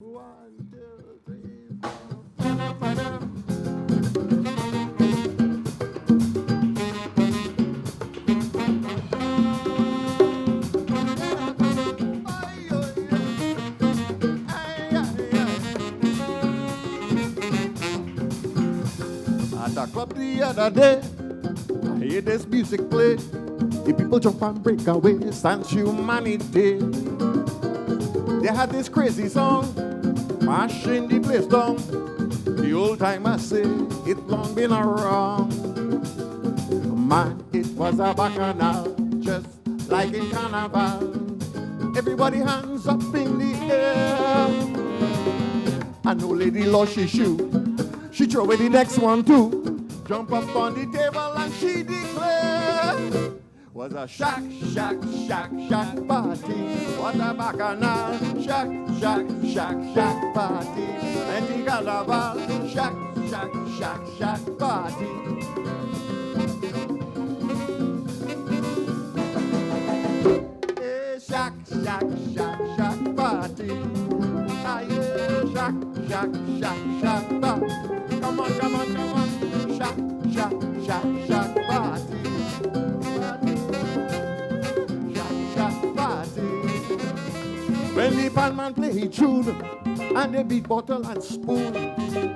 One, two, three, four. At the club the other day, I hear this music play. The people jump and break away, sans humanity. They had this crazy song, mashing the place down. The old timers say it long been around. Man, it was a bacchanal, just like in Carnival. Everybody hands up in the air. And no lady lost she shoe. She throw away the next one too. Jump up on the table and she declare was a shack, shack, shack, shack party. What a bacchanal. Shack, shack, shack, shack party. And the carnival. Shack, shack, shack, shack party. Hey, shack, shack, shack, shack party. Ah, yeah, shack, shack, shack, shack party. Come on, come on, come on. Shack, shack, shack, shack party. When the bandman play he tune and they beat bottle and spoon,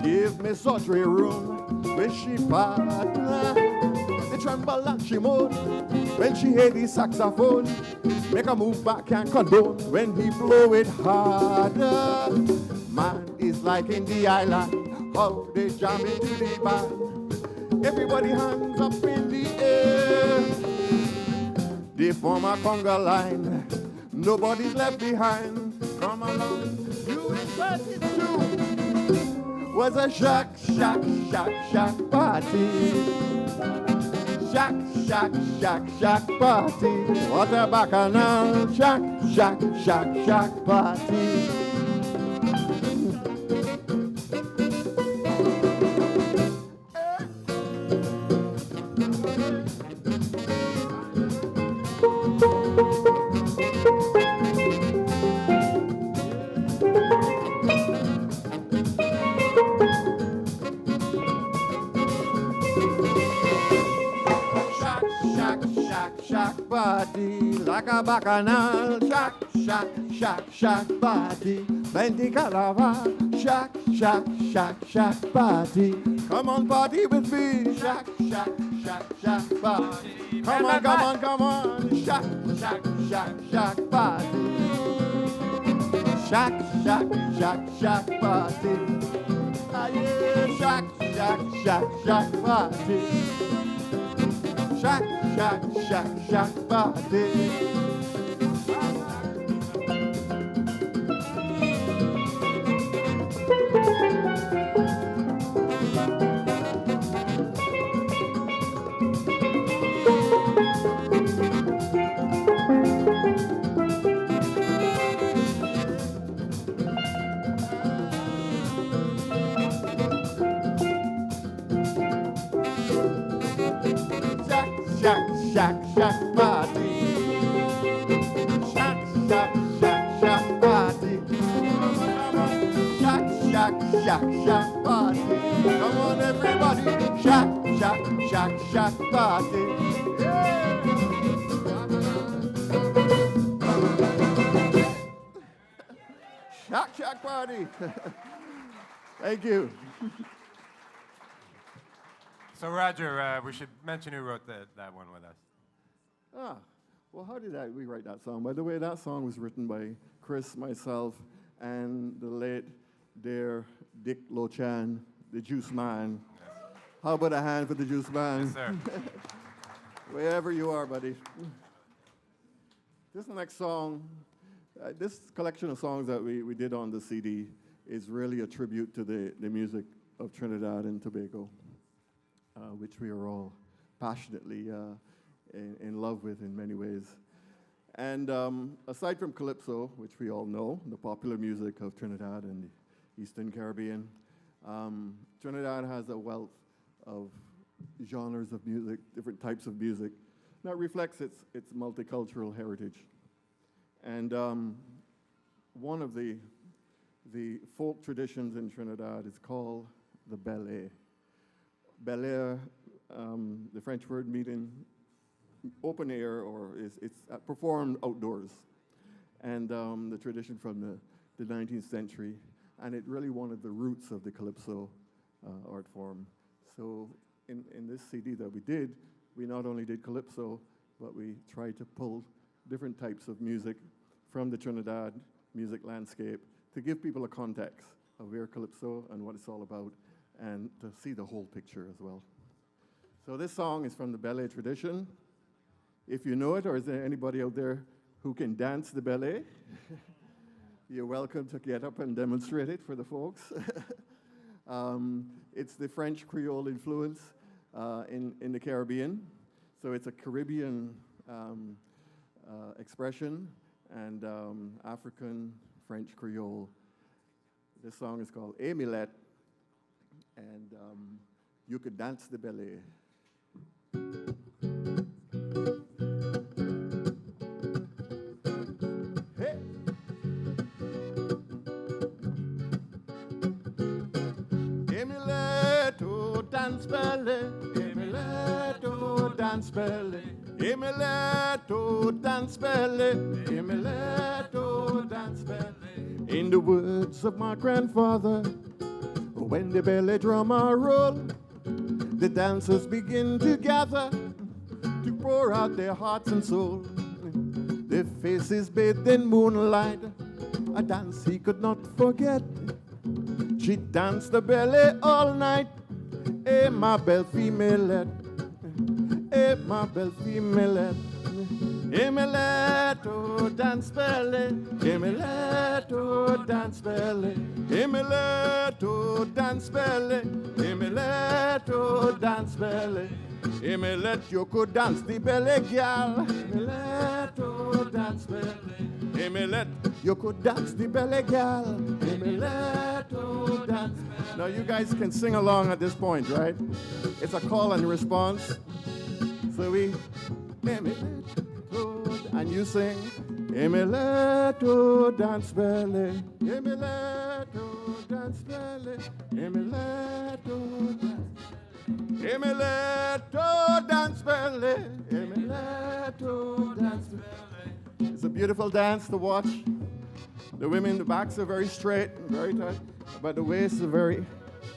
give Miss Audrey room when she partner. They tremble and she moan when she hear the saxophone. Make a move back and condone when he blow it harder. Man is like in the island, how they jam into the band. Everybody hands up in the air. They form a conga line. Nobody's left behind. Come along, you invited to was a shack, shack, shack, shack party. Shack, shack, shack, shack party. What a bacchanal. Shack, shack, shack, shack party. Shack party, like a bacchanal. Shack, shack, shack, shack party. Bendy Calabar. Shack, shack, shack, shack party. Come on, party with me. Shack, shack, shack, shack party. Come on, come on, come on. Shack, shack, shack, shack party. Shack, shack, shack, shack party. Ah, yeah, shack, shack, shack, shack party. Shack, shack, shack, shack party. Shack, shack, shack party. Shack, shack, shack, shack party. Shack, shack, shack, shack party. Come on, everybody. Shack, shack, shack, shack party. Yeah. Shack, shack party. Thank you. So Roger, we should mention who wrote that one with us. Ah, well, how did we write that song? By the way, that song was written by Chris, myself, and the late, dear Dick Lochan, the Juice Man. Yes. How about a hand for the Juice Man? Yes, sir. Wherever you are, buddy. This next song, this collection of songs that we did on the CD is really a tribute to the music of Trinidad and Tobago, which we are all passionately in love with in many ways. And aside from Calypso, which we all know, the popular music of Trinidad and the Eastern Caribbean, Trinidad has a wealth of genres of music, different types of music, that reflects its multicultural heritage. And one of the the folk traditions in Trinidad is called the ballet. Ballet, the French word meaning open air, or it's performed outdoors. And the tradition from the 19th century, and it really one of the roots of the calypso art form. So in this CD that we did, we not only did calypso, but we tried to pull different types of music from the Trinidad music landscape to give people a context of where calypso and what it's all about, and to see the whole picture as well. So this song is from the ballet tradition. If you know it, or is there anybody out there who can dance the ballet? You're welcome to get up and demonstrate it for the folks. It's the French Creole influence in the Caribbean. So it's a Caribbean expression, and African French Creole. This song is called Emilet, and you could dance the ballet. Hey! Emilet, oh, dance ballet. Emilet, oh, dance ballet. Emilet, oh, dance ballet. Emilet, oh, dance ballet. In the words of my grandfather, when the belly drummer roll, the dancers begin to gather to pour out their hearts and soul. Their faces bathed in moonlight, a dance he could not forget. She danced the ballet all night. Eh, ma belle femmelette. Eh, ma belle femmelette. Emilet, oh, dance ballet. Emilet, oh, dance ballet. Emilet, oh, dance ballet. Emilet, oh, dance ballet. Emilet, you could dance the ballet, gal. Emilet, oh, dance ballet. Emilet, you could dance the ballet, gal. Emilet, oh, dance. Now you guys can sing along at this point, right? It's a call and response. So we, Emilet, oh, and you sing, Emilet, oh, dance ballet. Emilet, oh, dance ballet. Emilet, oh, dance. Emilet, oh, dance ballet. Emilet, oh, dance ballet. It's a beautiful dance to watch. The women, the backs are very straight and very tight, but the waists are very,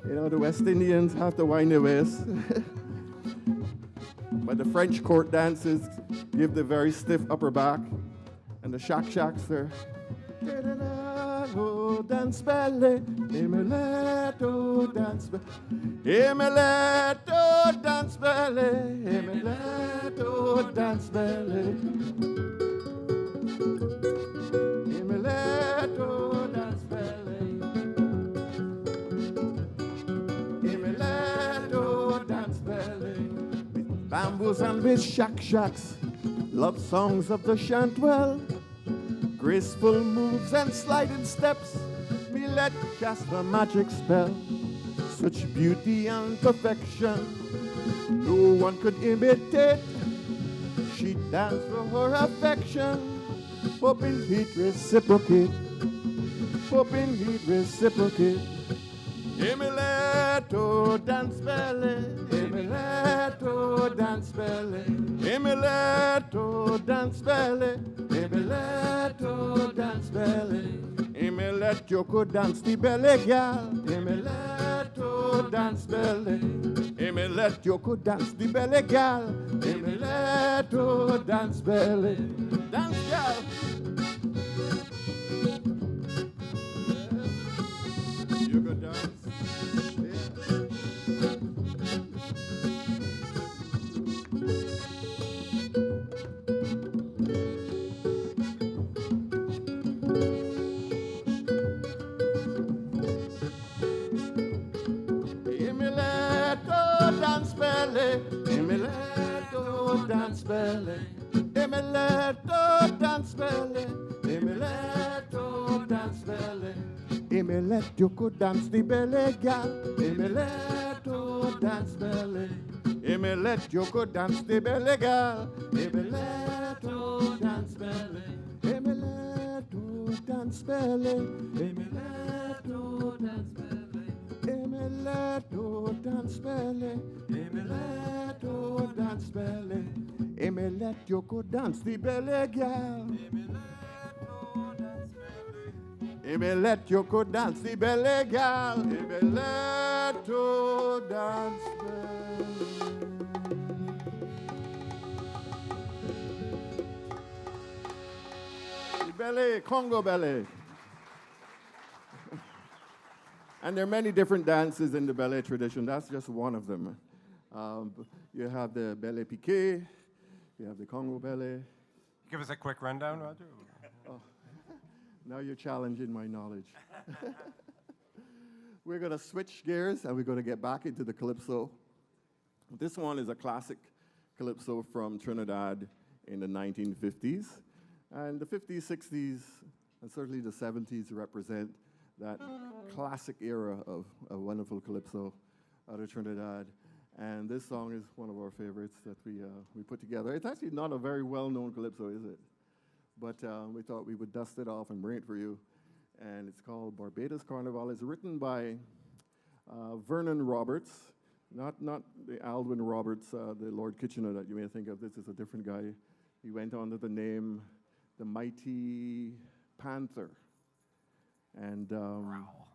the West Indians have to wind their waists. But the French court dances give the very stiff upper back, and the shacks are oh, dance ballet, Emilet, oh, dance ballet, Emilet, oh, dance ballet, Emilet, oh, dance ballet, Emilet, oh, dance ballet, Emilet, oh, dance ballet, with bamboos and with shacks, love songs of the Chantwell. Graceful moves and sliding steps, me let cast a magic spell. Such beauty and perfection, no one could imitate. She danced for her affection, hoping he'd reciprocate, hoping he'd reciprocate. Emilet, oh, dance ballet, Emilet, oh, dance ballet, Emilet, oh, dance ballet, Emilet, oh, dance ballet, Emilet, you could dance the ballet, gal, Emilet, oh, dance ballet, Emilet, you could dance the ballet, gal, Emilet, oh, dance ballet, dance, gal. You could dance. Emilet, oh, dance ballet, Emilet, oh, dance ballet, Emilet, oh, dance ballet, Emilet, you could dance the ballet, gal, Emilet, oh, dance ballet, Emilet, you could dance the ballet, gal, Emilet, oh, dance ballet, Emilet, oh, dance ballet, Emilet. dance belly. Emeletto dance belly. Emeletto go dance the belly, gal. Emeletto go dance the belly, gal. Emeletto dance belly. The belly, Congo belly. And there are many different dances in the ballet tradition. That's just one of them. You have the ballet piqué, you have the Congo ballet. Give us a quick rundown, Roger. Oh, now you're challenging my knowledge. We're going to switch gears and we're going to get back into the calypso. This one is a classic calypso from Trinidad in the 1950s. And the 50s, 60s, and certainly the 70s represent that classic era of a wonderful calypso out of Trinidad. And this song is one of our favorites that we put together. It's actually not a very well-known calypso, is it? But we thought we would dust it off and bring it for you. And it's called Barbados Carnival. It's written by Vernon Roberts, not the Alwyn Roberts, the Lord Kitchener that you may think of. This is a different guy. He went under the name The Mighty Panther. And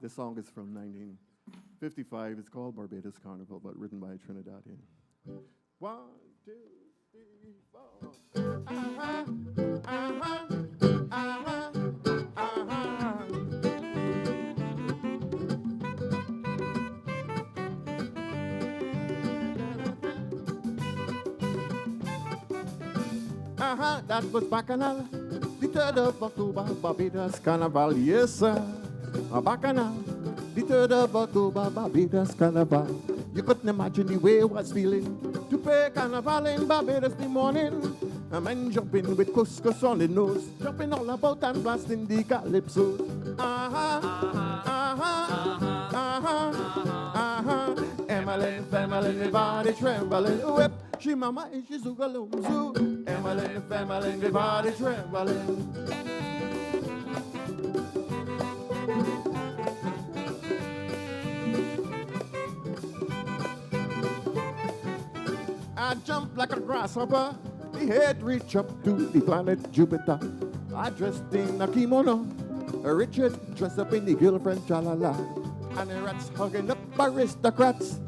this song is from 1955. It's called Barbados Carnival, but written by a Trinidadian. 1, 2, 3, 4. That was Bacchanal, the 3rd of October, Barbados Carnival, yes sir. Bacchanal, the 3rd of October, Barbados Carnival. You couldn't imagine the way I was feeling to play Carnival in Barbados in the morning. A man jumping with couscous on the nose, jumping all about and blasting the calypso. Emmeline, family, the body trembling, whip. She mama and she's a galoozo. Emmeline, family, the body trembling. I jumped like a grasshopper, the head reach up to the planet Jupiter. I dressed in a kimono, Richard dressed up in the girlfriend tra-la-la. And the rats hugging up aristocrats.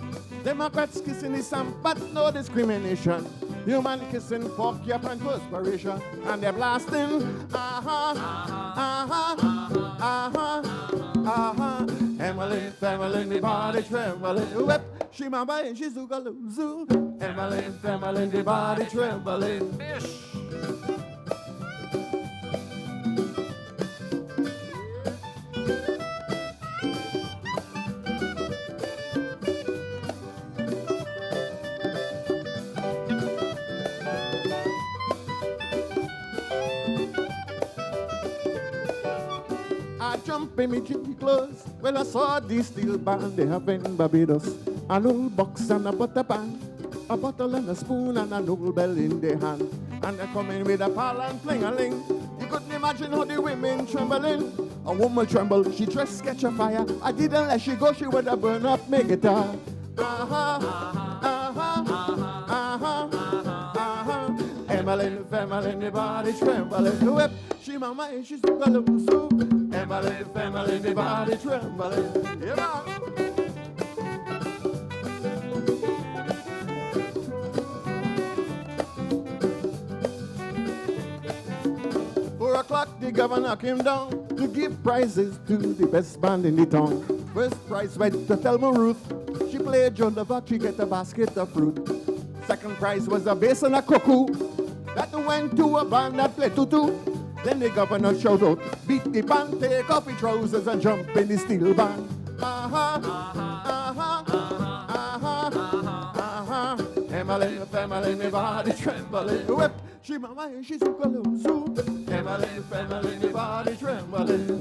Democrats kissing the sun, but no discrimination. Human kissing, fuck up and perspiration. And they're blasting, Emmeline, family, the body trembling, whip. She mama and she's a galoozo. Emmeline, family, the body trembling. I jump in me gypsy clothes when I saw the steel band they have in Barbados. An old box and a butter pan, a bottle and a spoon and an old bell in their hand. And they come in with a pal and fling-a-ling. You couldn't imagine how the women trembling. A woman trembled, she dressed catch a fire. I didn't let she go, she would have burned up my guitar. Emmeline, family, the body trembling, whip. She mama and she's a galoozo. Emmeline, family, the body trembling. Yeah, man. 4 o'clock, the governor came down to give prizes to the best band in the town. First prize went to Thelma Ruth. She played Joan the Buck, she get a basket of fruit. Second prize was a bass and a cuckoo. That went to a band that played tutu. Then the governor shouted out, beat the band, take off your trousers and jump in the steel band. Emmeline, family, the body trembling, whip. She mama and she's a galoozo. Emmeline, family, the body trembling.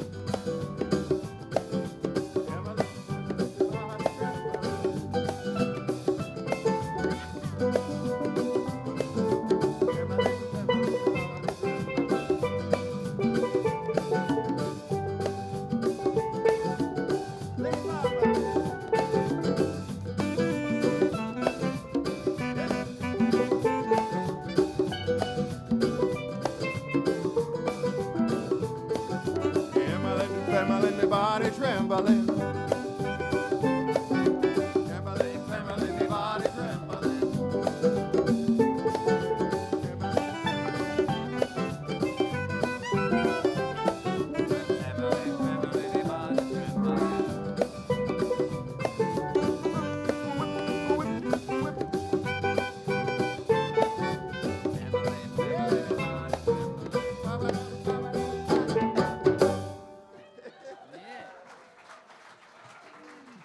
trembling. Trembling, trembling, me body trembling.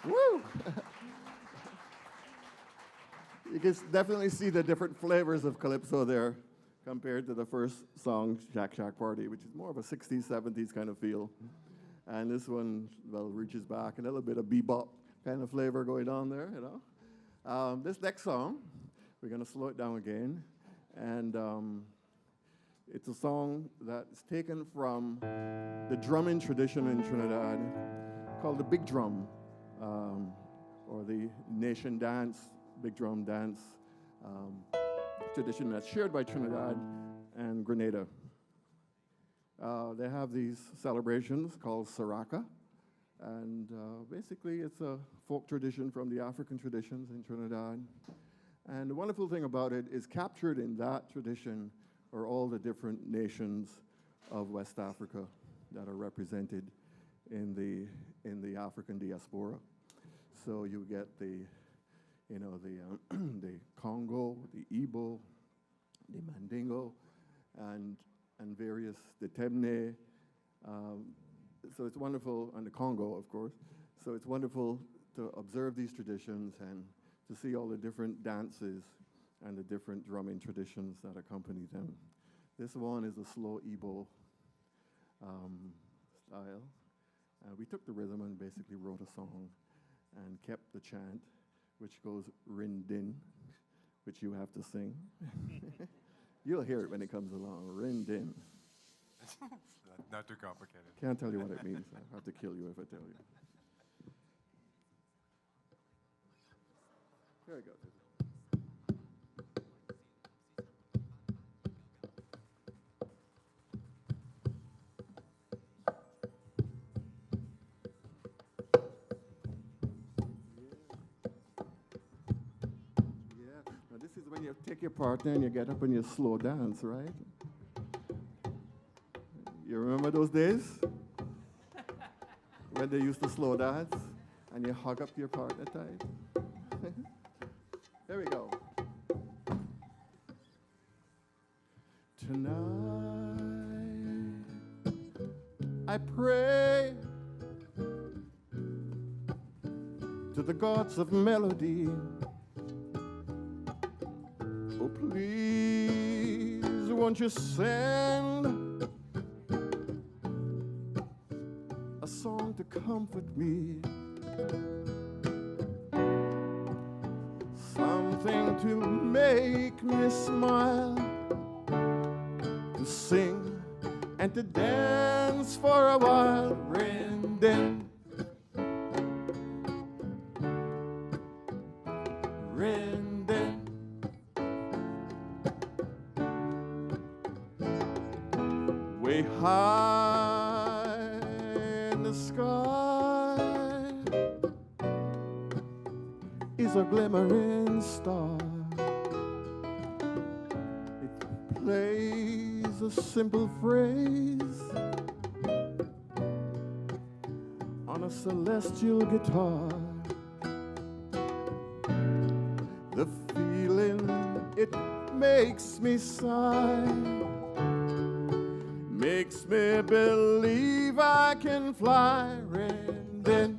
Woo! You can definitely see the different flavors of calypso there compared to the first song, Shack Shack Party, which is more of a 60s, 70s kind of feel. And this one, well, reaches back, a little bit of bebop kind of flavor going on there, you know. This next song, we're going to slow it down again. And it's a song that's taken from the drumming tradition in Trinidad called the big drum, or the nation dance, big drum dance tradition that's shared by Trinidad and Grenada. They have these celebrations called Saraka, and basically it's a folk tradition from the African traditions in Trinidad. And the wonderful thing about it is captured in that tradition are all the different nations of West Africa that are represented in the African diaspora. So you get the Congo, the Igbo, the Mandingo, and various, the Temne. So it's wonderful, and the Congo, of course. So it's wonderful to observe these traditions and to see all the different dances and the different drumming traditions that accompany them. This one is a slow Igbo style. We took the rhythm and basically wrote a song and kept the chant, which goes Rindin, which you have to sing. You'll hear it when it comes along, Rindin. Not too complicated. Can't tell you what it means. I'll have to kill you if I tell you. Here we go. This is when you take your partner and you get up and you slow dance, right? You remember those days? When they used to slow dance and you hug up your partner tight? Here we go. Tonight, I pray to the gods of melody. Oh, please, won't you send a song to comfort me? Something to make me smile, to sing and to dance for a while. Rindin, Rindin. Way high in the sky is a glimmering star. It plays a simple phrase on a celestial guitar. The feeling, it makes me sigh, makes me believe I can fly. Rindin,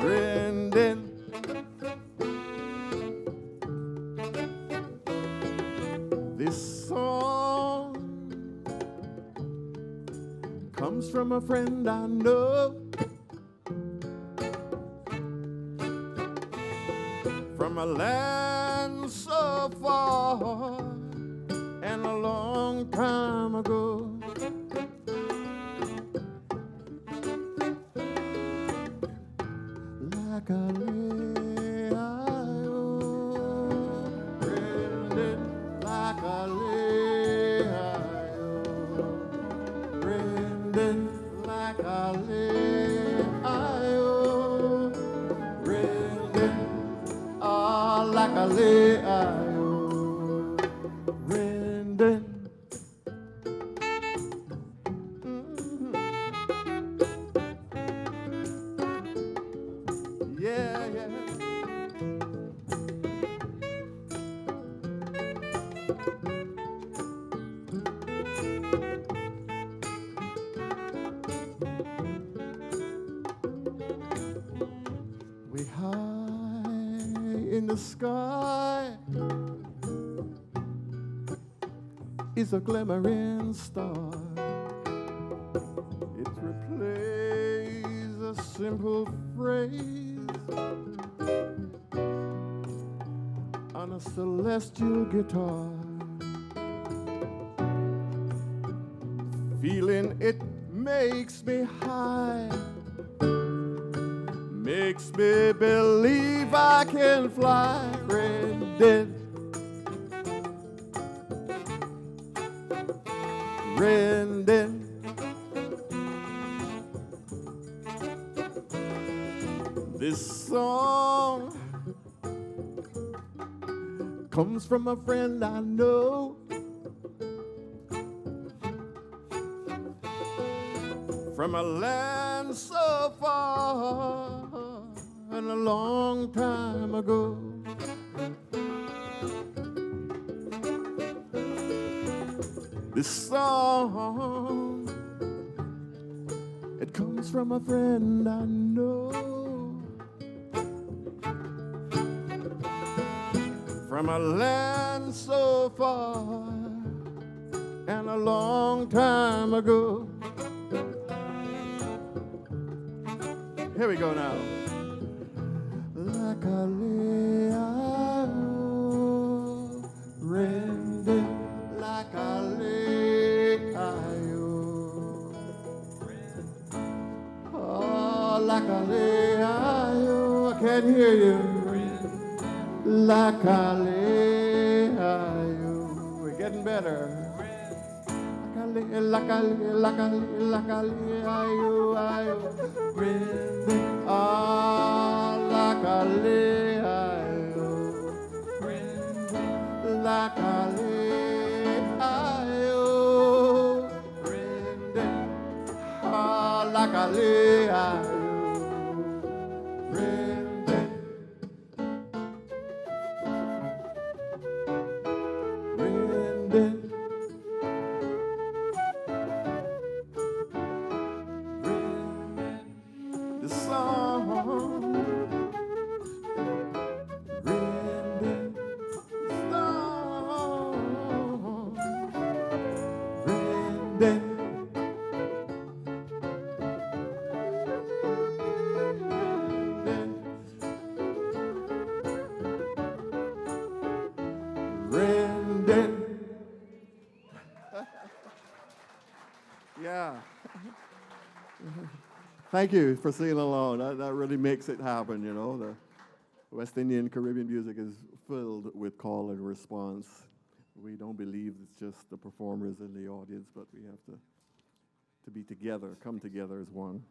Rindin. This song comes from a friend I know, from a land so far and a long time ago. Like a lay-I-oh, Rindin, like a lay-I-oh, like a lay-I-oh, rending, ah, like a lay-I-oh, rending. Yeah, yeah. We high in the sky is a glimmering star. It replays a simple phrase on a celestial guitar. Feeling it makes me high, makes me believe I can fly. Rending, rending. This song comes from a friend I know, from a land so far and a long time ago. This song, it comes from a friend I know, from a land so far and a long time ago. Here we go now. Like a lay-I-oh, rending, like a lay-I-oh. Oh, like a lay-I-oh, I can't hear you. Like a lay-I-oh, we're getting better. Like a lay-I-oh, rending, ah, like a lay-I-oh, like a lay-I-oh, rending, ah, like a lay-I-oh, rending, rending. The song, rending, song, rending, rending. Yeah. Thank you for singing along. That really makes it happen, you know. The West Indian Caribbean music is filled with call and response. We don't believe it's just the performers in the audience, but we have to be together, come together as one.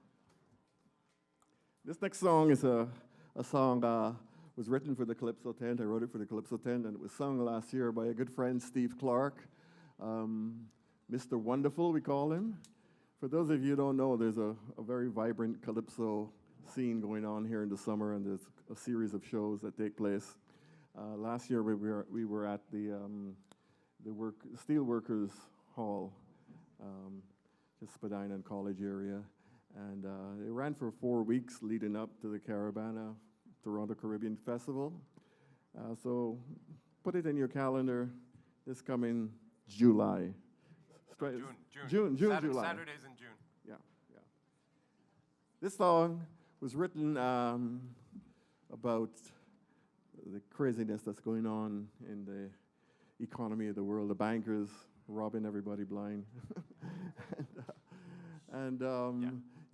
This next song is a song was written for the Calypso Tent. I wrote it for the Calypso Tent, and it was sung last year by a good friend, Steve Clark. Mr. Wonderful, we call him. For those of you who don't know, there's a very vibrant calypso scene going on here in the summer, and there's a series of shows that take place. Last year, we were at the Steelworkers Hall, just Spadina and College area, and it ran for 4 weeks leading up to the Caravana Toronto Caribbean Festival. So put it in your calendar this coming July. June, July. Saturdays in June. Yeah, yeah. This song was written about the craziness that's going on in the economy of the world, the bankers robbing everybody blind. Even though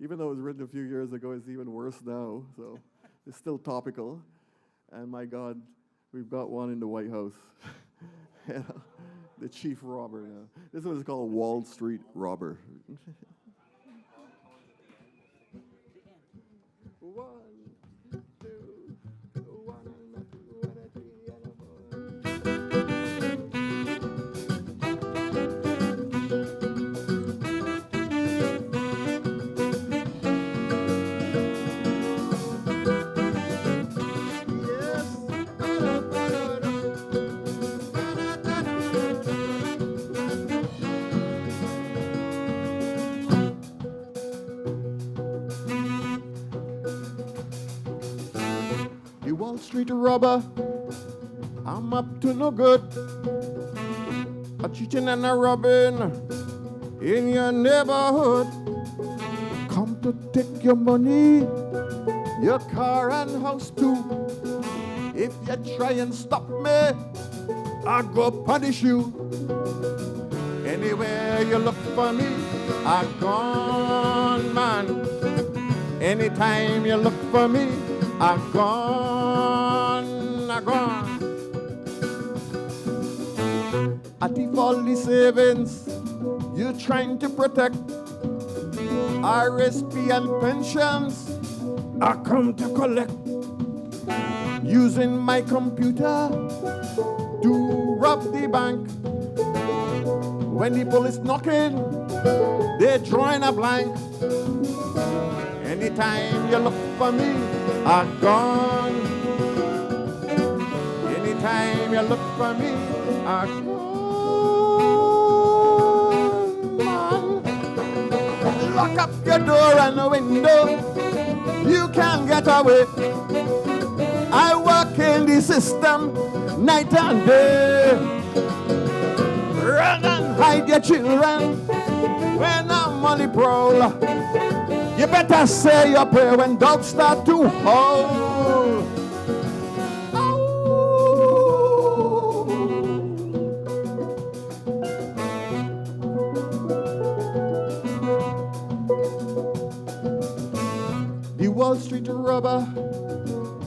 it was written a few years ago, it's even worse now, so it's still topical. And my God, we've got one in the White House. You know, the chief robber now. This was called Wall Street Robber. 1, 2, 1 and 2 and 3 and 4. The Wall Street robber, I'm up to no good. A cheating and a robbing in your neighborhood. Come to take your money, your car and house too. If you try and stop me, I go punish you. Anywhere you look for me, I gone, man. Anytime you look for me, I gone, I gone. I thief all the savings you trying to protect. RSP and pensions I come to collect. Using my computer to rob the bank. When the police knocking, they drawing a blank. Anytime you look for me, I gone. Anytime you look for me, I gone. Man. Lock up your door and the window, you can't get away. I work in the system night and day. Run and hide your children when I'm on the prowl. You better say your prayer when dogs start to howl. The Wall Street robber,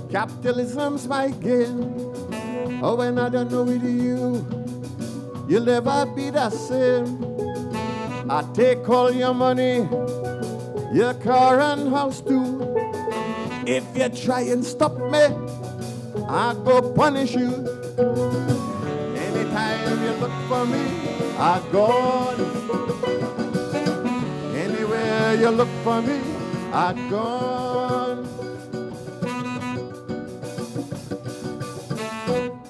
capitalism's my game. Oh, when I don't know with you, you'll never be the same. I take all your money, your car and house too. If you try and stop me, I go punish you. Anytime you look for me, I gone. Anywhere you look for me, I gone.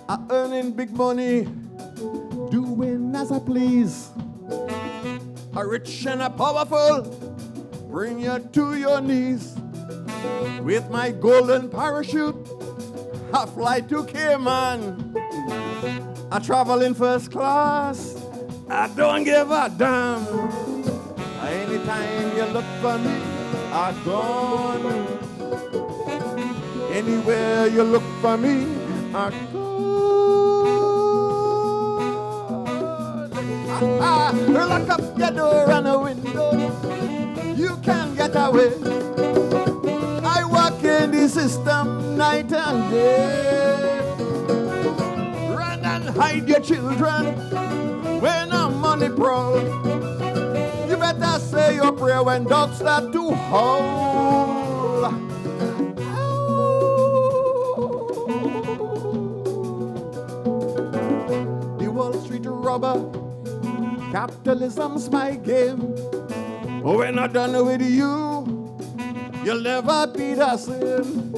I earning big money, doing as I please. A rich and a powerful, bring you to your knees. With my golden parachute, I fly to Cayman. I travel in first class, I don't give a damn. Anytime you look for me, I gone. Anywhere you look for me, I gone. Lock up your door and a window, you can't get away. I work in the system night and day. Run and hide your children when I'm on the prowl. You better say your prayer when dogs start to howl. The Wall Street robber, capitalism's my game. Oh, when I'm done with you, you'll never be the same.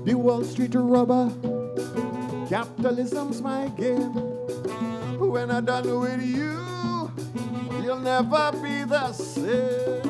The Wall Street robber, capitalism's my game. When I'm done with you, you'll never be the same.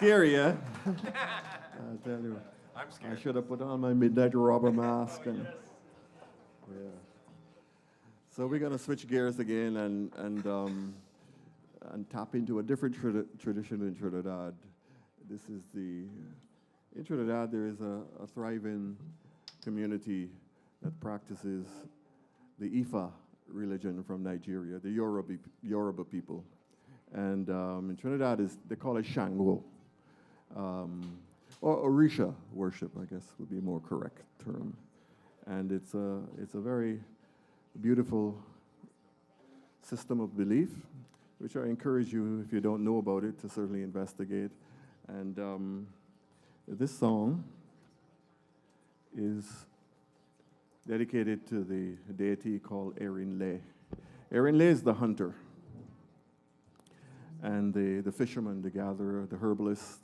scary, eh? I tell you. I'm I scared. should have put on my midnight robber mask. And, yeah. So we're going to switch gears again and tap into a different tradition in Trinidad. This is in Trinidad there is a thriving community that practices the Ifa religion from Nigeria, the Yoruba people. And in Trinidad, they call it Shango, or Orisha worship, I guess would be a more correct term. And it's a very beautiful system of belief, which I encourage you, if you don't know about it, to certainly investigate. And this song is dedicated to the deity called Erinle. Erinle is the hunter, and the fisherman, the gatherer, the herbalist,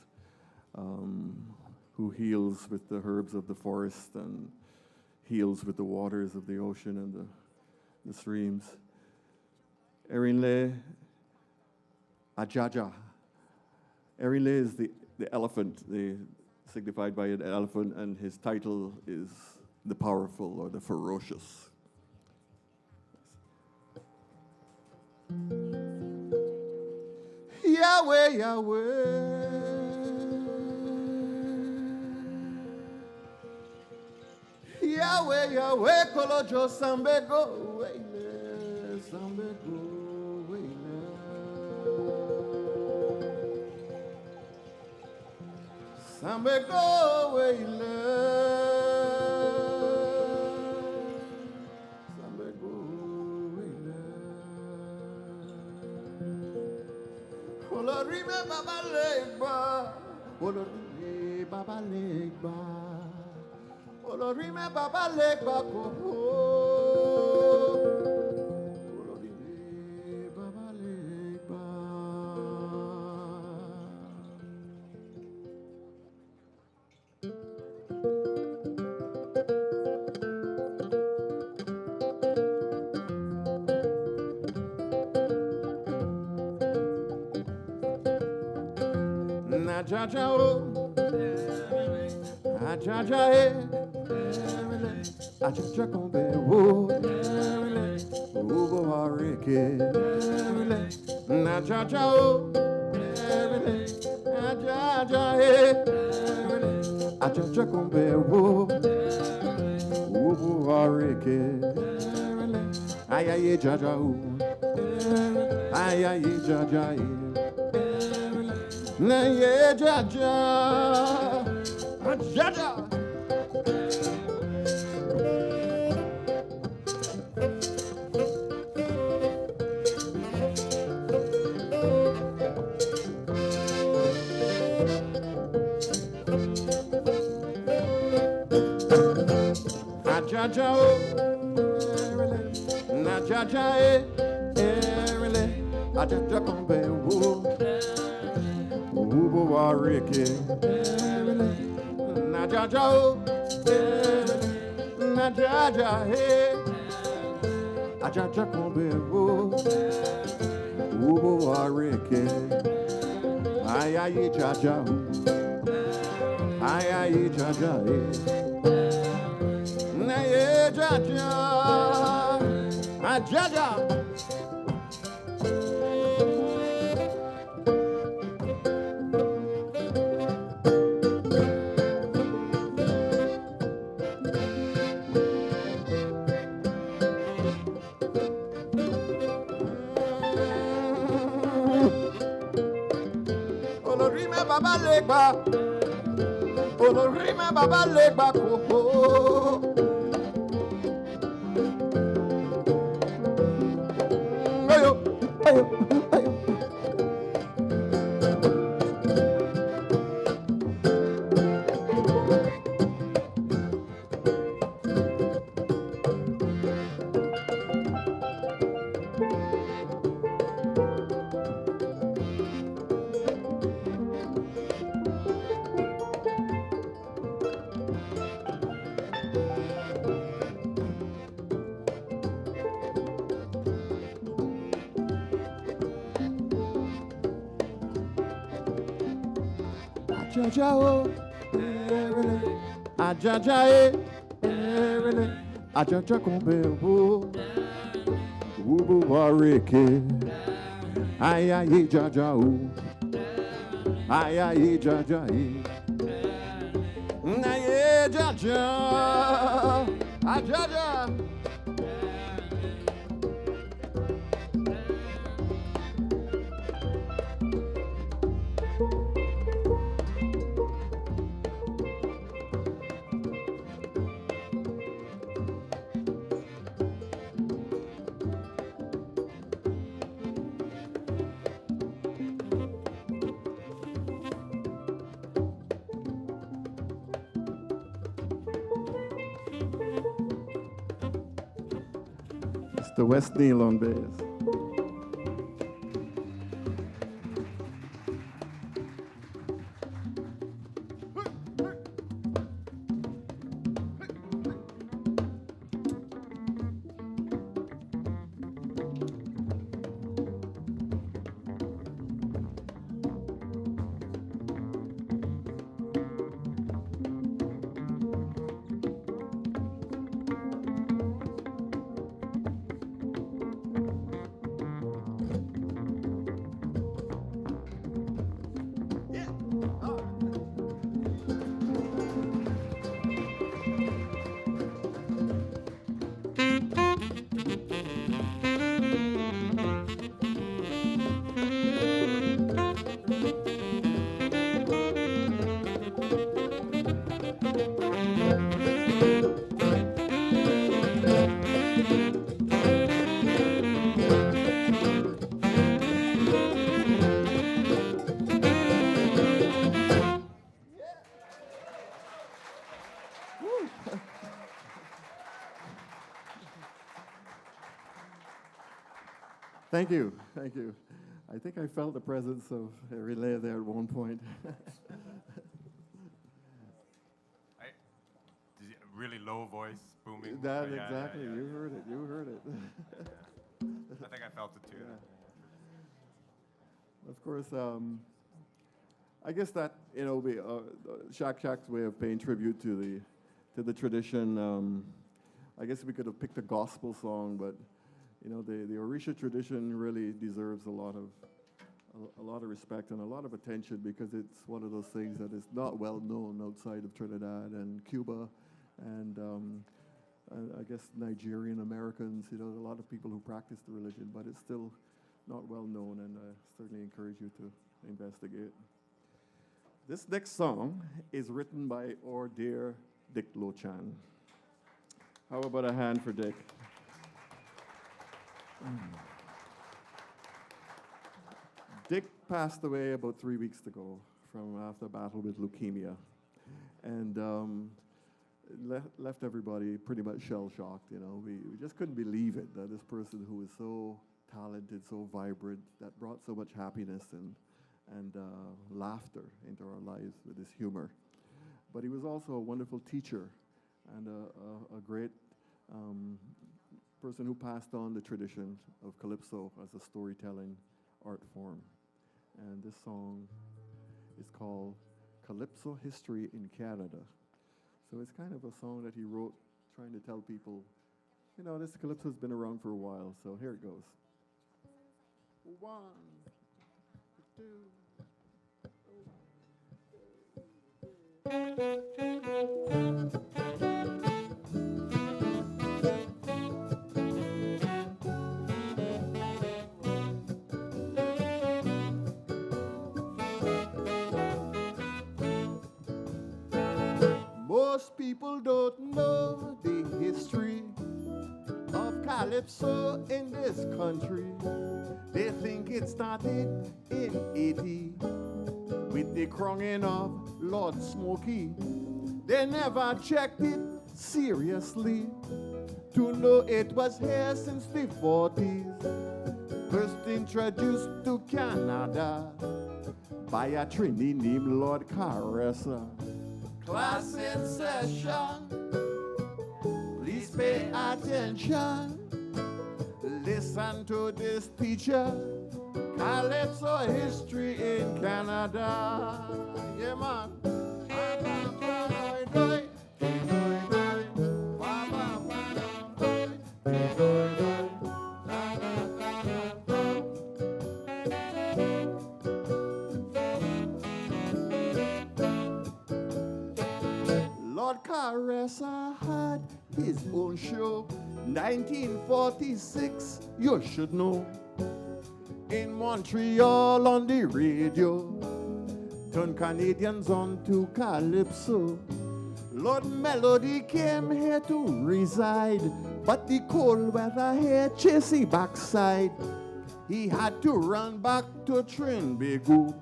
who heals with the herbs of the forest and heals with the waters of the ocean and the streams. Erinle Ajaja. Erinle is the elephant, signified by an elephant, and his title is the powerful or the ferocious. Yahweh, Yahweh. Yahweh, Yahweh, Kolojo Sambego, Wele, Sambego, Wele. Sambego, Wele. Sambego, Wele. Olorime Baba Legba, Olorime Baba Legba. Olorime Baba Legba Koho. Olorime Baba Legba. Na jaja o, ajaja e. Ajaja kombe wo, ubo wareke, na jaja o, ajaja e, ajaja kombe wo, ubo wareke, ayaye jaja o, ayaye jaja e, na ye jaja, ajaja. Ajaja o, na jaja e, erele, ajaja kombe wo, ubo wareke, na jaja o, na jaja e, ajaja kombe wo, ubo wareke, ayayi jaja o, ayayi jaja e. Naye jaja, ajaja. Olorime Baba Legba, Olorime Baba Legba Koko. Ajaja oh, ajaja eh, ajaja kombe oh, ubu wareke, ay ay jaja oh, ay ay jaja eh, ay jaja, ajaja. Mr. West Neal on bass. Thank you, thank you. I think I felt the presence of a relay there at one point. Really low voice, booming. That Yeah, exactly, yeah. you heard it, you heard it. I think I felt it too. Yeah. Of course, I guess that Shack Shack's way of paying tribute to the tradition. I guess we could have picked a gospel song, but the Orisha tradition really deserves a lot of respect and a lot of attention because it's one of those things that is not well known outside of Trinidad and Cuba, and I guess Nigerian Americans. A lot of people who practice the religion, but it's still not well known, and I certainly encourage you to investigate. This next song is written by our dear Dick Lochan. How about a hand for Dick? Dick passed away about 3 weeks ago from after a battle with leukemia, and left everybody pretty much shell-shocked. We just couldn't believe it that this person who was so talented, so vibrant, that brought so much happiness and laughter into our lives with his humor. But he was also a wonderful teacher and a great person who passed on the tradition of calypso as a storytelling art form. And this song is called Calypso History in Canada. So it's kind of a song that he wrote trying to tell people, this calypso's been around for a while, so here it goes. 1, 2. Most people don't know the history of calypso in this country. They think it started in 80 with the crowning of Lord Smokey. They never checked it seriously to know it was here since the 40s. First introduced to Canada by a Trini named Lord Caressa. Class in session, please pay attention. Listen to this teacher, Calypso history in Canada. Yeah, man. Lord Caressa had his own show, 1946, you should know. In Montreal on the radio, turn Canadians on to Calypso. Lord Melody came here to reside, but the cold weather here chased his backside. He had to run back to Trinbago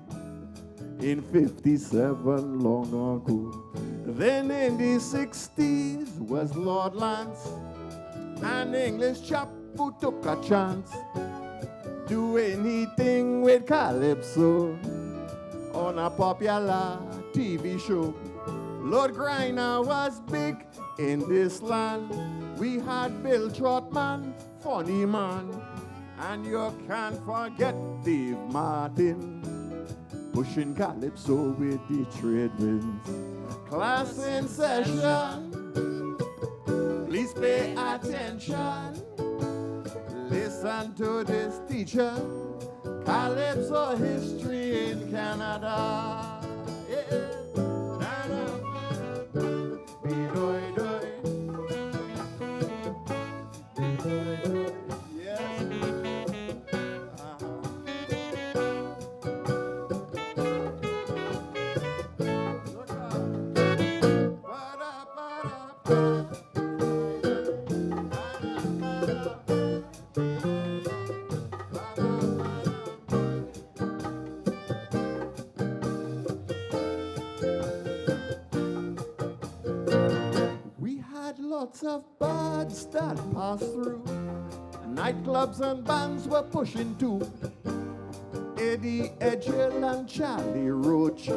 in 57 long ago. Then in the 60s was Lord Lance, an English chap who took a chance. Do anything with Calypso on a popular TV show. Lord Griner was big in this land. We had Bill Trotman, funny man. And you can't forget Dave Martin, pushing Calypso with the trade winds. Class in session, please pay attention. Listen to this teacher, Calypso history in Canada. Yeah. Lots of birds that pass through. Nightclubs and bands were pushing too. Eddie Edgell and Charlie Roach,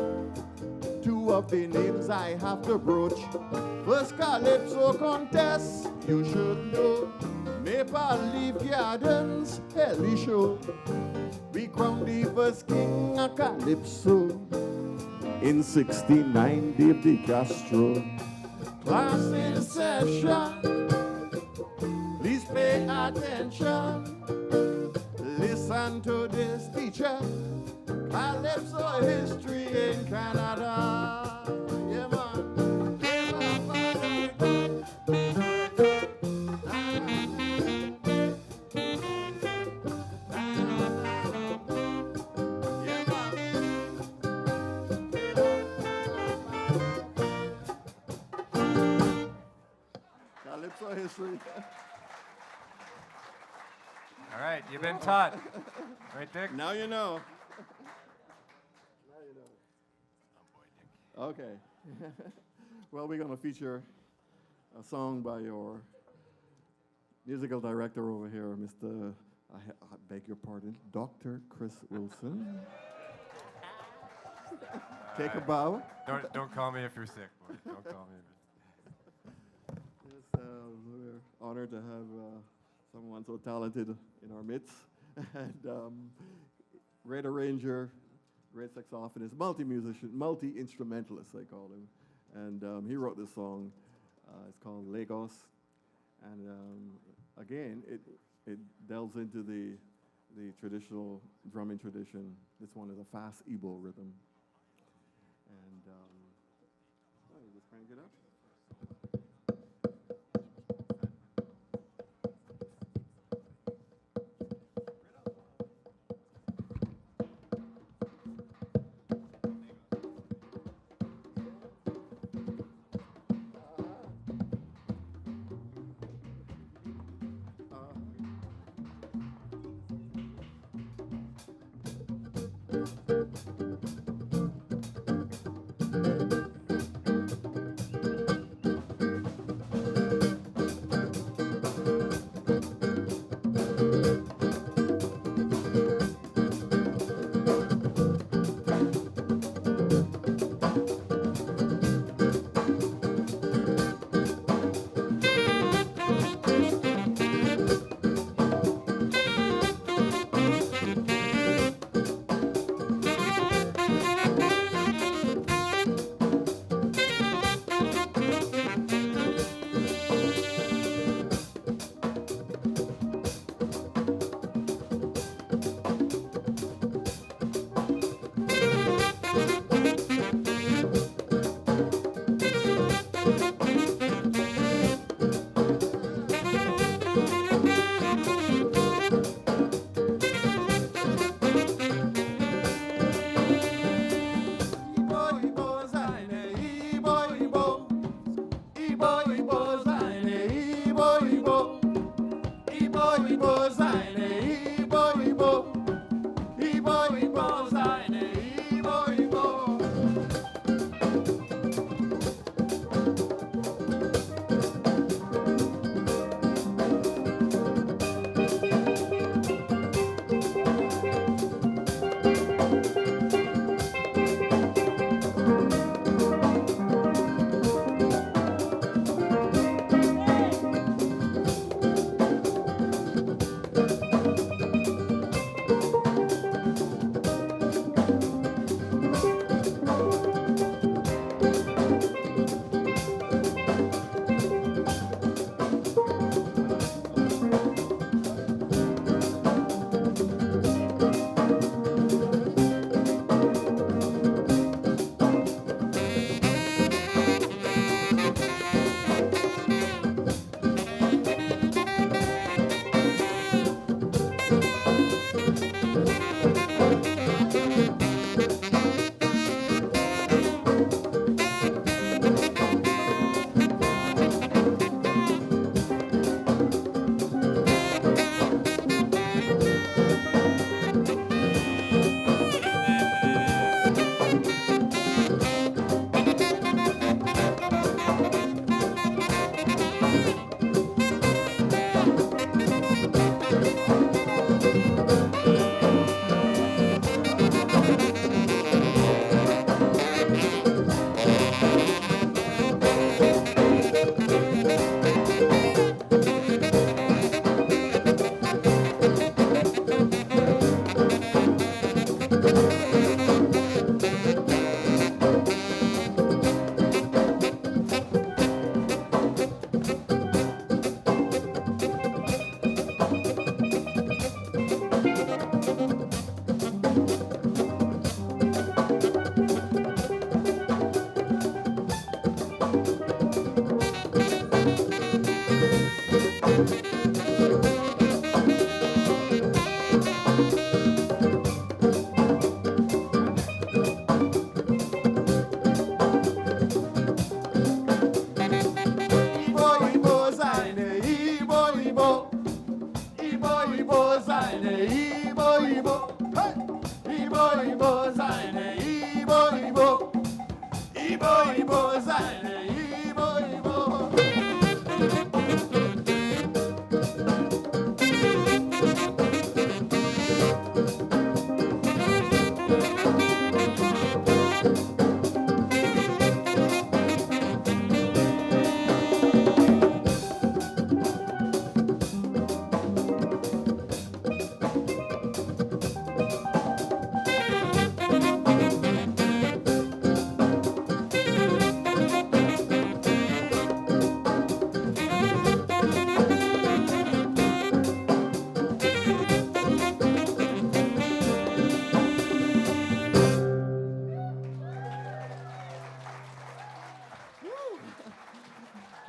two of the names I have to broach. First Calypso contest, you should know. Maple Leaf Gardens, Helly Show. We crowned the first king of Calypso in 69, Dave De Castro. Class in session, please pay attention. Listen to this teacher, Calypso history in Canada. Yeah, man. Calypso history. All right, you've been taught. Right, Dick? Now you know. Now you know. Okay. Well, we're going to feature a song by your musical director over here, Mr. I beg your pardon, Dr. Chris Wilson. Take a bow. Don't call me if you're sick. Boy. Don't call me. Yes, we're honored to have someone so talented in our midst. And great arranger, great saxophonist, multi-musician, multi-instrumentalist, I call him. And he wrote this song. It's called Lagos. And again, it delves into the traditional drumming tradition. This one is a fast Igbo rhythm. And just crank it up.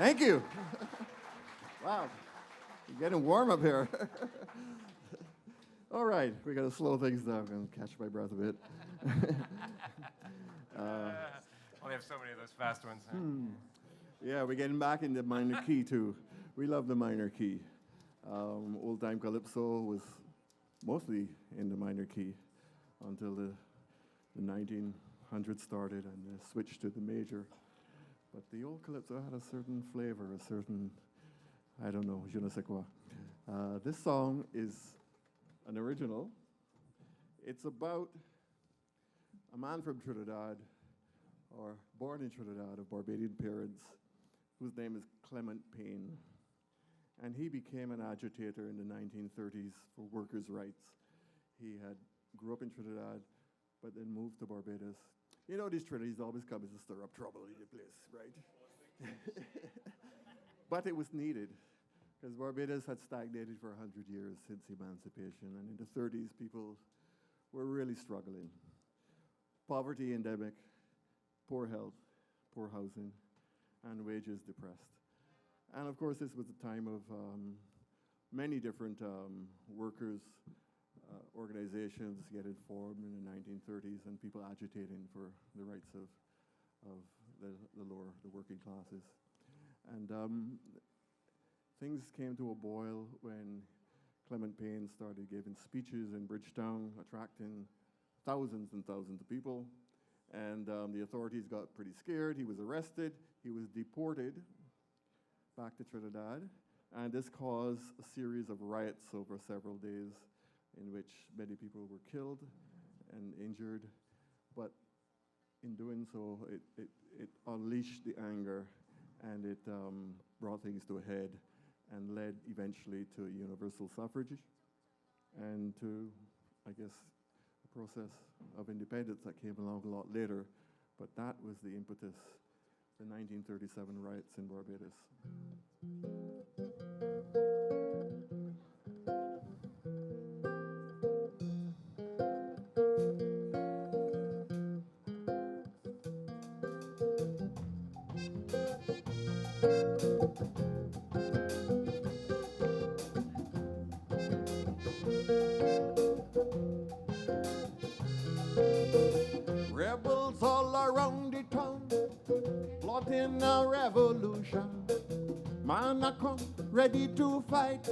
Thank you. Wow, you're getting warm up here. All right, we got to slow things down. I'm going to catch my breath a bit. Only have so many of those fast ones. Huh? Yeah, we're getting back in the minor key too. We love the minor key. Old time calypso was mostly in the minor key until the 1900s started and they switched to the major. But the old calypso had a certain flavor, a certain, I don't know, je ne sais quoi. This song is an original. It's about a man from Trinidad, or born in Trinidad of Barbadian parents, whose name is Clement Payne. And he became an agitator in the 1930s for workers' rights. He grew up in Trinidad, but then moved to Barbados. You know, these Trinidadians always come to stir up trouble in the place, right? But it was needed, because Barbados had stagnated for 100 years since emancipation, and in the 30s, people were really struggling. Poverty endemic, poor health, poor housing, and wages depressed. And of course, this was a time of many different workers' organizations getting formed in the 1930s and people agitating for the rights of the working classes. And things came to a boil when Clement Payne started giving speeches in Bridgetown, attracting thousands and thousands of people. And the authorities got pretty scared. He was arrested. He was deported back to Trinidad. And this caused a series of riots over several days in which many people were killed and injured. But in doing so, it unleashed the anger, and it brought things to a head and led eventually to universal suffrage and to, I guess, a process of independence that came along a lot later. But that was the impetus, the 1937 riots in Barbados. Rebels all around the town, plotting a revolution. Man a come ready to fight.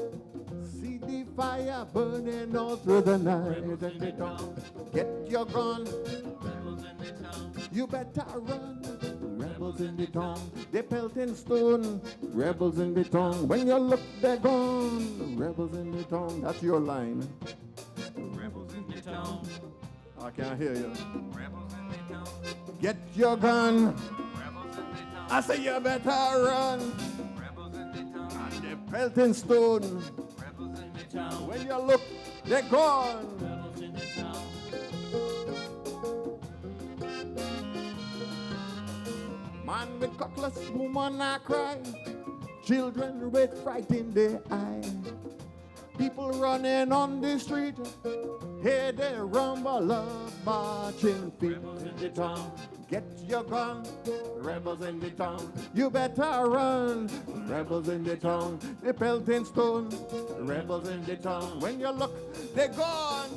See the fire burning all through the night. Rebels in the town. Get your gun. Rebels in the town. You better run. Rebels in the town. They pelting stone. Rebels in the town. When you look, they're gone. Rebels in the town. That's your line. Rebels in the town. I can't hear you. Rebels in the town. Get your gun. Rebels in the town. I say you better run. Rebels in the town. And they're pelting stone. Rebels in the town. When you look, they're gone. Rebels in the town. Man with cutlass, woman I cry. Children with fright in their eye. People running on the street. Hear the rumble of marching feet. Rebels in the town. Get your gun. Rebels in the town. You better run. Rebels in the town. They pelting stone. Rebels in the town. When you look, they're gone.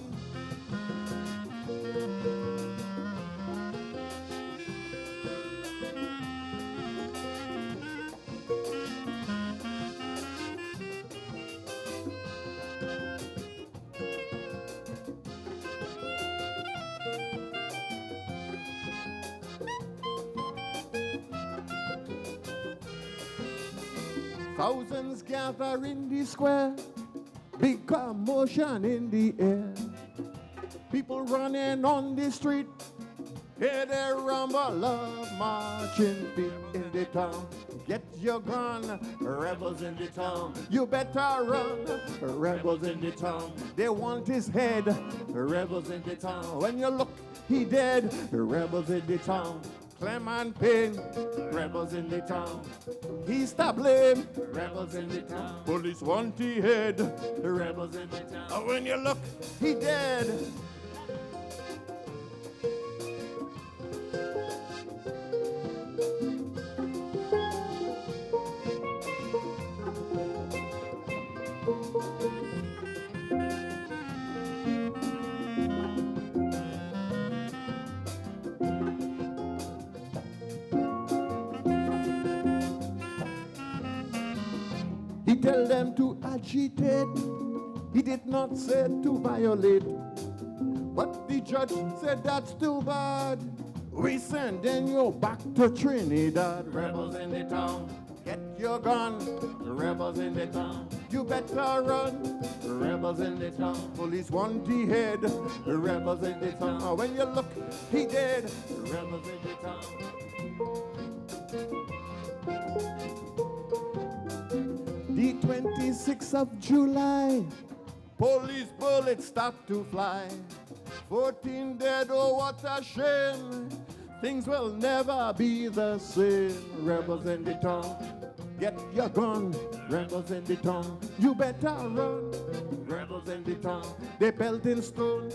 Thousands gather in the square, big commotion in the air. People running on the street, hear the rumble of marching feet in the town. Get your gun, rebels in the town. You better run, rebels in the town. They want his head, rebels in the town. When you look, he dead, rebels in the town. Clement Payne, rebels in the town. He's to blame, rebels in the town. Police want the head, rebels in the town. And when you look, he dead. tell them to agitate. He did not say to violate. But the judge said that's too bad. We sending you back to Trinidad. Rebels in the town, get your gun. Rebels in the town, you better run. Rebels in the town, police want the head. Rebels in the town, when you look, he dead. Rebels in the town. The 26th of July, police bullets start to fly. 14 dead, oh what a shame. Things will never be the same. Rebels in the town, get your gun. Rebels in the town, you better run. Rebels in the town, they pelting stone.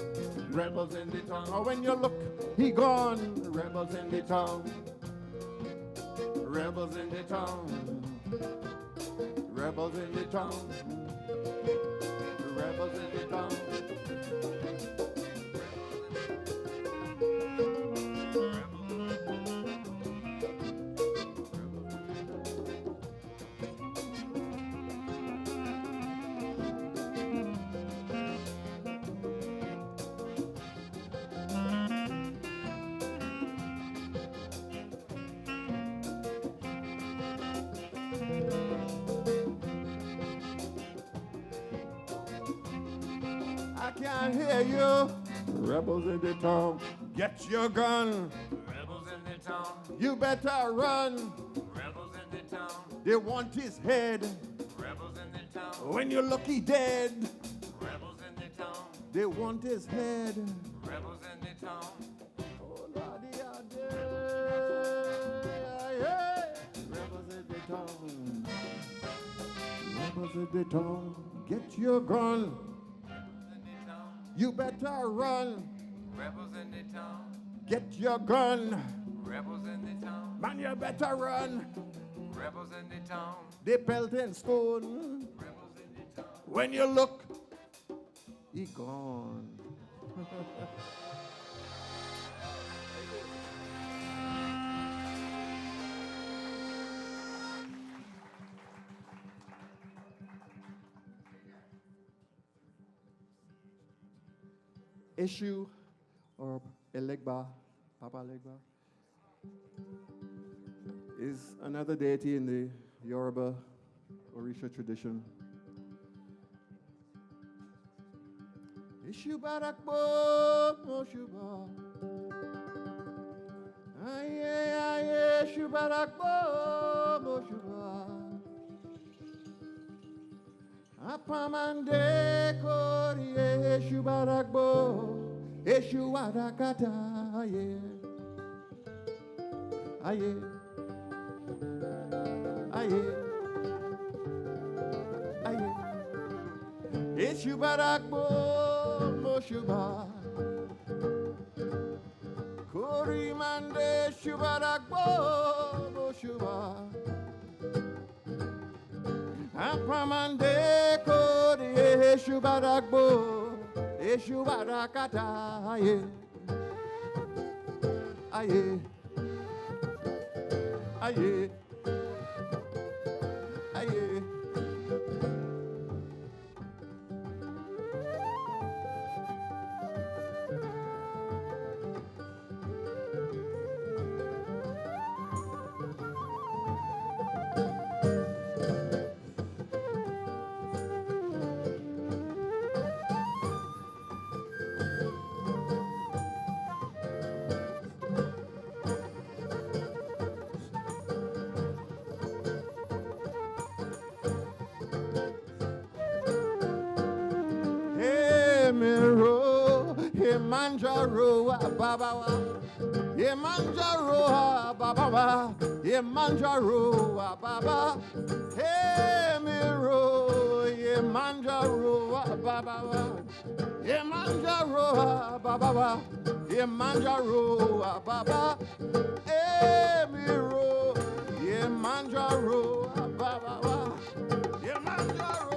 Rebels in the town, oh when you look, he gone. Rebels in the town. Rebels in the town. Rebels in the town. Rebels in the town. I can't hear you. Rebels in the town, get your gun. Rebels in the town. You better run. Rebels in the town. They want his head. Rebels in the town. When you look, he dead. Rebels in the town. They want his head. Rebels in the town. Oh, Lordy, are dead. Yeah. Rebels in the town. Rebels in the town, get your gun. You better run. Rebels in the town. Get your gun. Rebels in the town. Man, you better run. Rebels in the town. They pelting stone. Rebels in the town. When you look, he gone. Issue or Elegba, Papa Elegba, is another deity in the Yoruba Orisha tradition. Issue Barakbo, Moshuba. Aye, aye, Issue Barakbo, Moshuba. Apamande kori Eshu barakbo, Eshu warakata, aye, aye, aye, aye. Eshu barakbo, Moshuba. Kori mande Eshu barakbo, Moshuba. Apamande kori Eshu barakbo, Eshu barakata, aye, aye, aye, aye. Manjaro Babawa, Manjaro Babawa, Manjaro Baba, hey Miro, Manjaro Babawa, Manjaro Babawa, Manjaro Baba, hey Miro, Manjaro Babawa, Manjaro.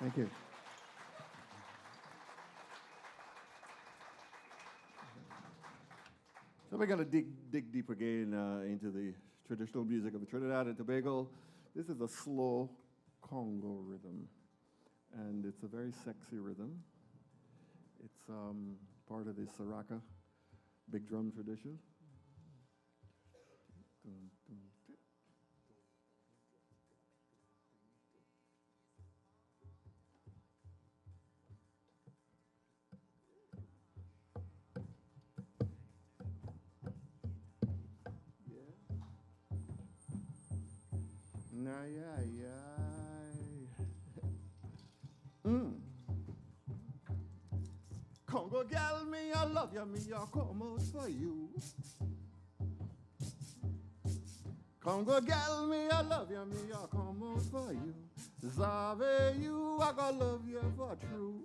Thank you. So we're going to dig deep again into the traditional music of Trinidad and Tobago. This is a slow Congo rhythm, and it's a very sexy rhythm. It's part of the Saraka big drum tradition. Congo gal, me I love ya, me I come out for you. Congo gal, me I love ya, me I come out for you. Zave you, I gonna love you for true.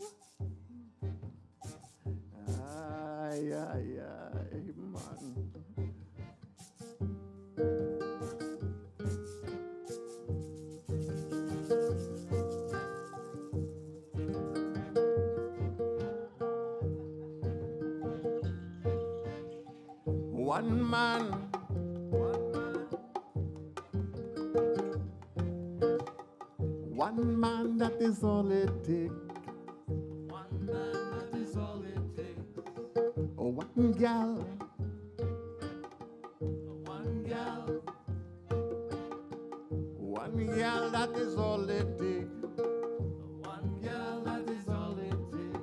Ay, ay, ay, man. One man, one man, that is all it takes. One man, that is all it takes. One gal, one gal, that is all it takes. One gal, that is all it takes.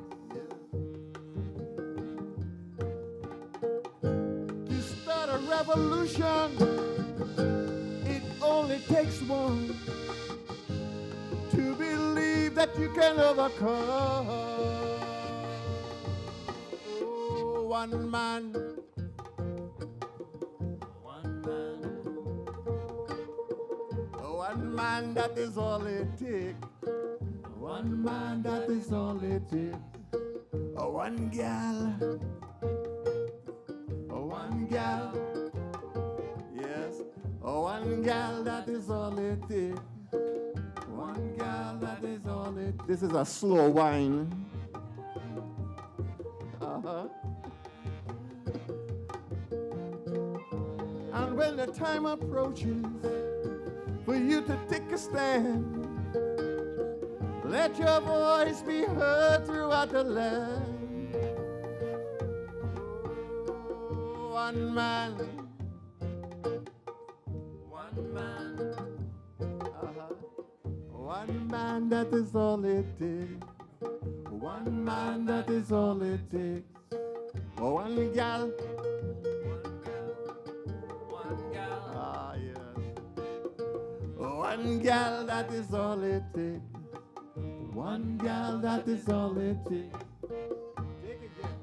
To start a revolution, it only takes one. To believe that you can overcome. Oh, one man. One man, that is all it takes. One man, that is all it takes. One gal. One gal. Yes. One gal, that is all it takes. One gal, that is all it. This is a slow whine. And when the time approaches for you to take a stand, let your voice be heard throughout the land. Oh, one man. One man. One man, that is all it takes. One man, that is all it takes. One gal. One gal. Ah, yes. One gal, that is all it takes. One gal, that is all it takes. Take it again.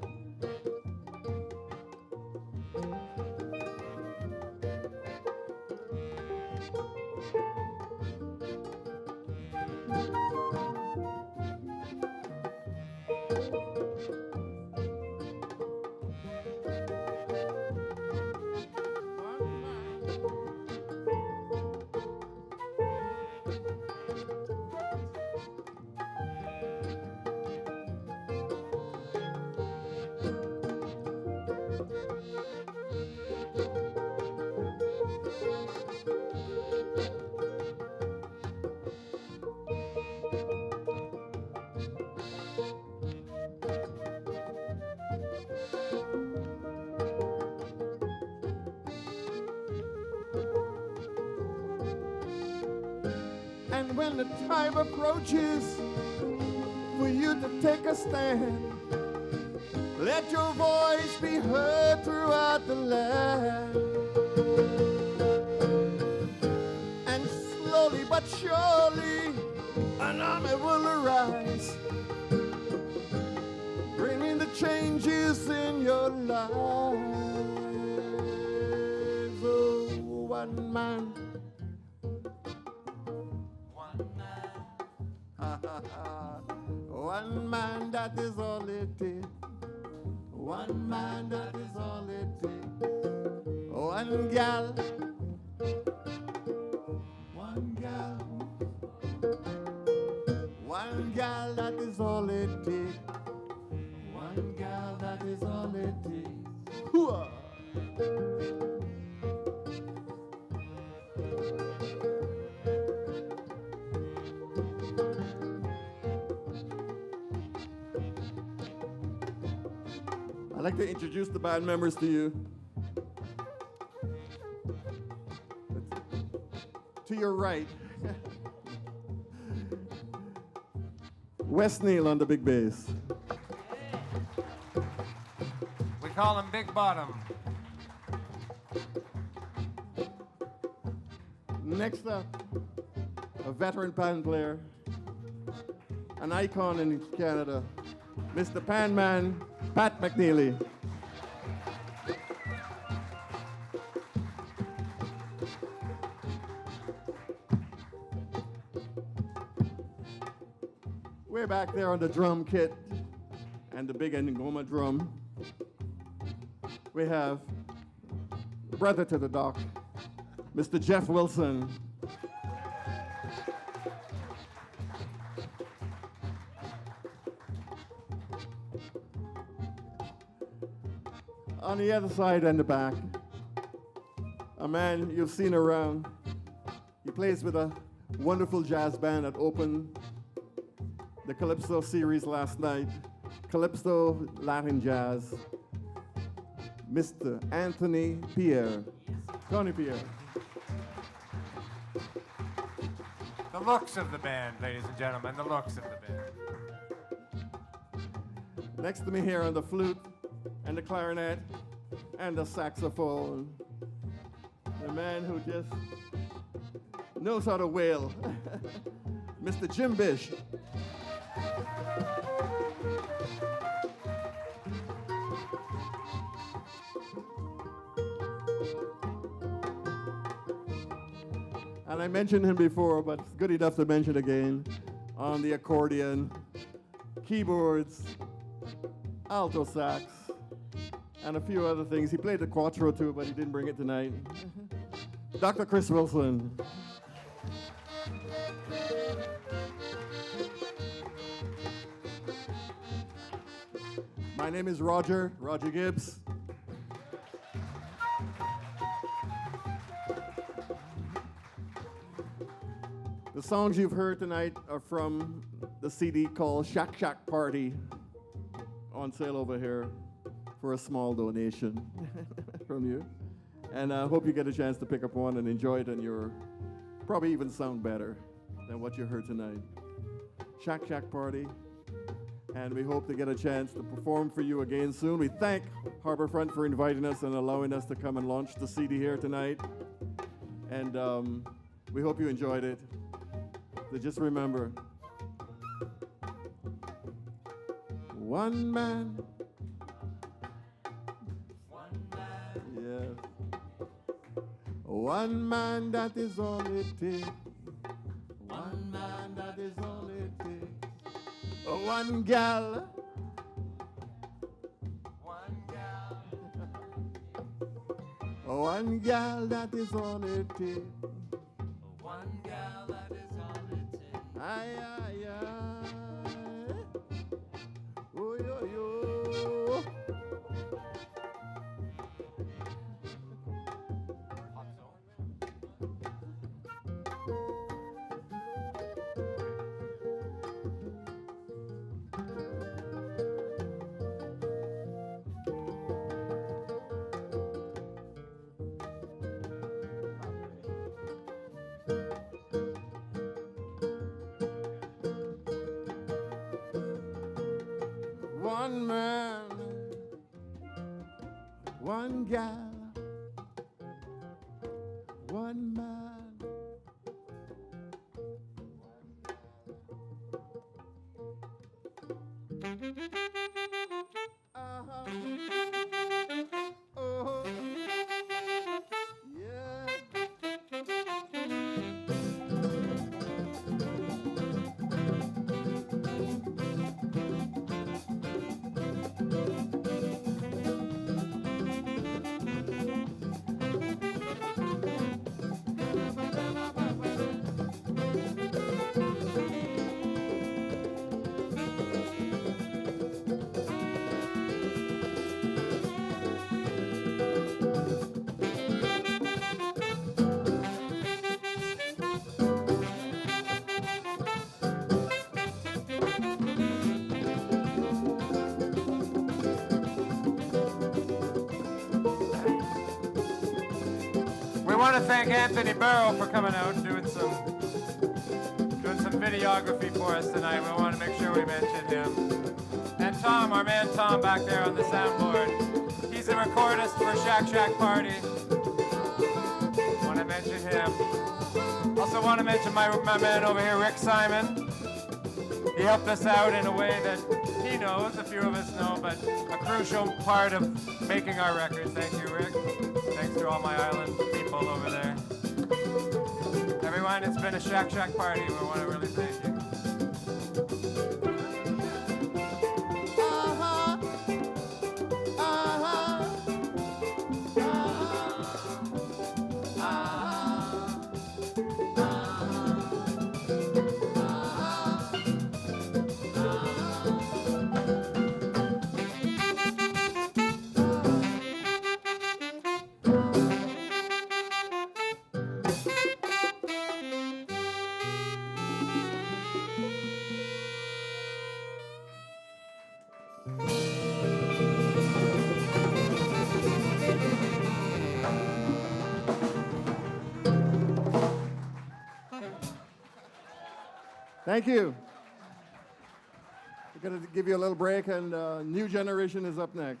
And when the time approaches for you to take a stand, let your voice be heard throughout the land. And slowly but surely, an army will arise, bringing the changes in your lives. Oh, one man. One man, that is all it takes. One man, that is all it takes. One gal. One gal. One gal. I'd like to introduce the band members to you. To your right, Wes Neal on the big bass. We call him Big Bottom. Next up, a veteran pan player, an icon in Canada, Mr. Pan Man, Pat McNeely. Way back there on the drum kit and the big Ngoma drum, we have brother to the doc, Mr. Jeff Wilson. On the other side and the back, a man you've seen around. He plays with a wonderful jazz band that opened the Calypso series last night, Calypso Latin Jazz, Mr. Anthony Pierre. Tony Pierre. The looks of the band, ladies and gentlemen, the looks of the band. Next to me here on the flute and the clarinet and the saxophone, the man who just knows how to wail, Mr. Jim Bish. And I mentioned him before, but it's good enough to mention again, on the accordion, keyboards, alto sax, and a few other things. He played the quattro too, but he didn't bring it tonight. Dr. Chris Wilson. My name is Roger Gibbs. The songs you've heard tonight are from the CD called Shack Shack Party, on sale over here for a small donation from you. And I hope you get a chance to pick up one and enjoy it, and you'll probably even sound better than what you heard tonight. Shack Shack Party. And we hope to get a chance to perform for you again soon. We thank Harborfront for inviting us and allowing us to come and launch the CD here tonight. And we hope you enjoyed it. So just remember, one man. Yes. One man, that is all it takes. One man, that is all it takes. One gal. One gal. One gal, that is all it takes. One gal, that is all it takes. Aye, aye, aye. Oh, yo, yo. One man, one gal, one man. Uh-huh. Oh, yeah. want to thank Anthony Barrow for coming out and doing some videography for us tonight. We want to make sure we mention him. And Tom, our man Tom back there on the soundboard. He's a recordist for Shack Shack Party. Want to mention him. Also want to mention my man over here, Rick Simon. He helped us out in a way that he knows, a few of us know, but a crucial part of making our records. Thank you, Rick. Thanks to all my island people over there. Everyone, it's been a Shack Shack Party. We want to really thank you. Thank you. We're going to give you a little break, and New Generation is up next.